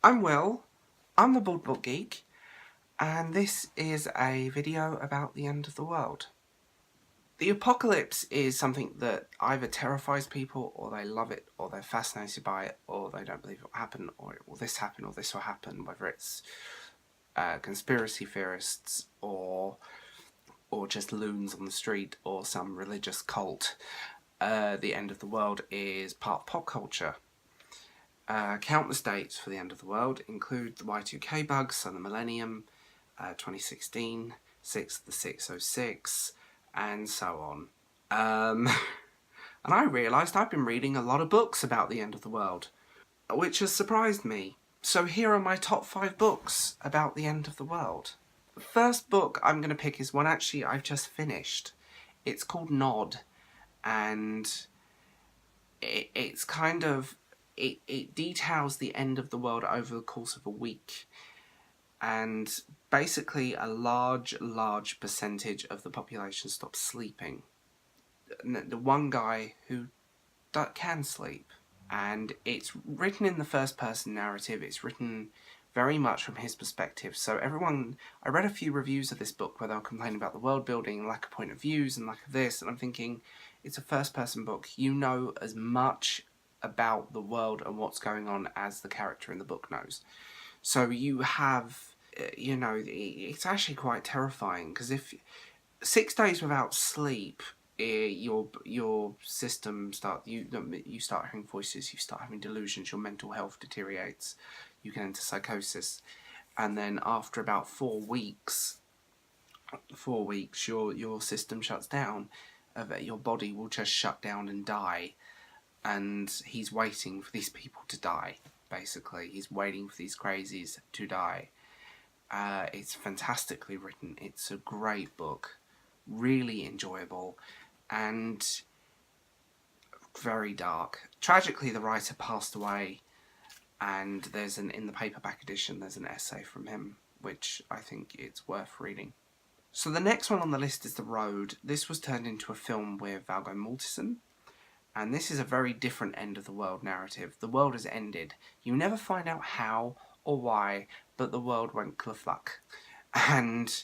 I'm Will, I'm the Bald Book Geek, and this is a video about the end of the world. The apocalypse is something that either terrifies people, or they love it, or they're fascinated by it, or they don't believe it will happen, or it will this happen, or this will happen, whether it's conspiracy theorists, or just loons on the street, or some religious cult. The end of the world is part of pop culture. Countless dates for the end of the world include the Y2K bug, so the millennium, 2016, 6 the 606, and so on. And I realised I've been reading a lot of books about the end of the world, which has surprised me. So here are my top 5 books about the end of the world. The first book I'm going to pick is one actually I've just finished. It's called Nod, and it's kind of... It details the end of the world over the course of a week, and basically a large percentage of the population stops sleeping. The one guy who can sleep, and it's written in the first person narrative. It's written very much from his perspective, so everyone... I read a few reviews of this book where they were complaining about the world building, lack of point of views and lack of this, and I'm thinking, it's a first person book. You know as much about the world and what's going on as the character in the book knows. So you have, you know, it's actually quite terrifying, because if 6 days without sleep, your system you start hearing voices, you start having delusions, your mental health deteriorates, you can enter psychosis, and then after about 4 weeks, your system shuts down, your body will just shut down and die. And he's waiting for these people to die, basically. He's waiting for these crazies to die. It's fantastically written. It's a great book. Really enjoyable. And very dark. Tragically, the writer passed away. And in the paperback edition, there's an essay from him, which I think it's worth reading. So the next one on the list is The Road. This was turned into a film with Viggo Mortensen. And this is a very different end of the world narrative. The world has ended. You never find out how or why, but the world went klafluck. And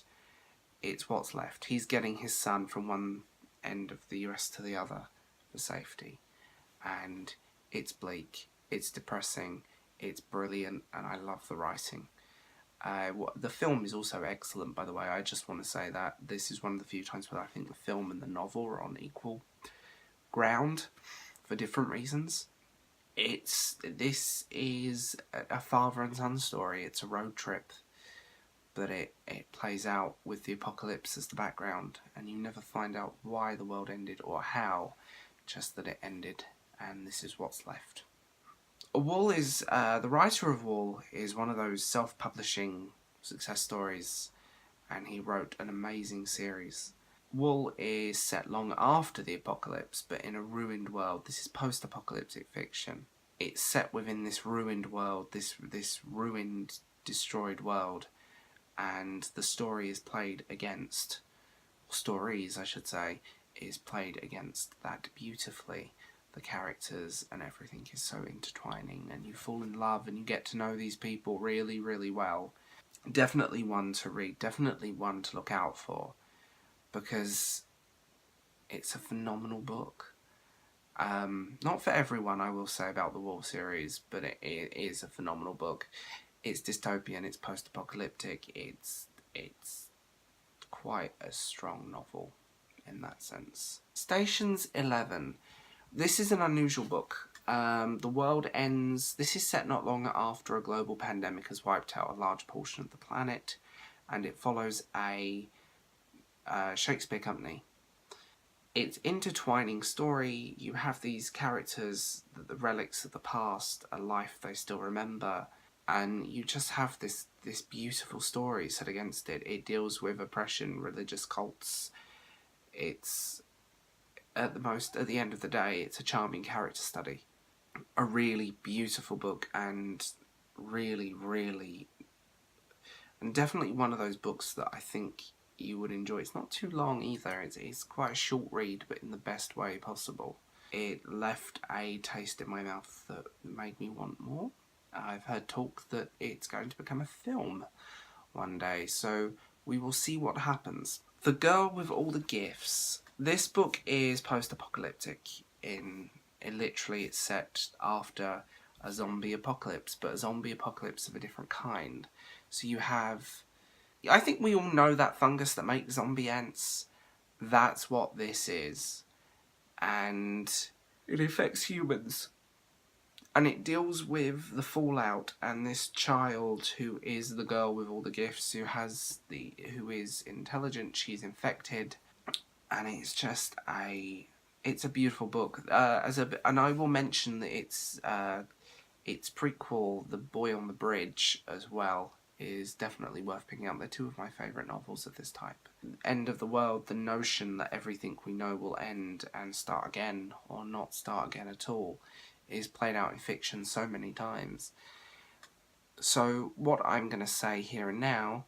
it's what's left. He's getting his son from one end of the US to the other for safety. And it's bleak, it's depressing, it's brilliant, and I love the writing. The film is also excellent, by the way. I just want to say that this is one of the few times where I think the film and the novel are on equal ground for different reasons. This is a father and son story. It's a road trip, but it plays out with the apocalypse as the background, and you never find out why the world ended or how, just that it ended, and this is what's left. Wool is the writer of Wool is one of those self-publishing success stories, and he wrote an amazing series. Wool is set long after the apocalypse, but in a ruined world. This is post-apocalyptic fiction. It's set within this ruined world, this ruined, destroyed world, and the story is played against, stories I should say, is played against that beautifully. The characters and everything is so intertwining, and you fall in love and you get to know these people really, really well. Definitely one to read, definitely one to look out for, because it's a phenomenal book. Not for everyone, I will say, about the Wool series, but it is a phenomenal book. It's dystopian, it's post-apocalyptic, it's quite a strong novel in that sense. Stations 11. This is an unusual book. The world ends... This is set not long after a global pandemic has wiped out a large portion of the planet, and it follows a Shakespeare company. It's intertwining story. You have these characters, the relics of the past, a life they still remember, and you just have this beautiful story set against it. It deals with oppression, religious cults. It's, at the end of the day, it's a charming character study. A really beautiful book, and really, and definitely one of those books that I think you would enjoy. It's not too long either. It's quite a short read, but in the best way possible. It left a taste in my mouth that made me want more. I've heard talk that it's going to become a film one day, so we will see what happens. The Girl with All the Gifts. This book is post-apocalyptic. Literally it's set after a zombie apocalypse, but a zombie apocalypse of a different kind. So you have... I think we all know that fungus that makes zombie ants. That's what this is. And it affects humans. And it deals with the fallout and this child who is the girl with all the gifts, who is intelligent, she's infected, and it's just it's a beautiful book. And I will mention that its prequel, The Boy on the Bridge, as well, is definitely worth picking up. They're two of my favourite novels of this type. End of the world, the notion that everything we know will end and start again, or not start again at all, is played out in fiction so many times. So what I'm going to say here and now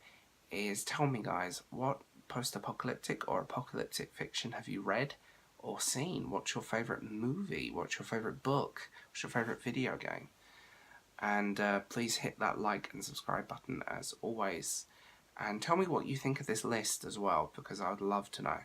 is, tell me guys, what post-apocalyptic or apocalyptic fiction have you read or seen? What's your favourite movie? What's your favourite book? What's your favourite video game? And please hit that like and subscribe button as always. And tell me what you think of this list as well, because I would love to know.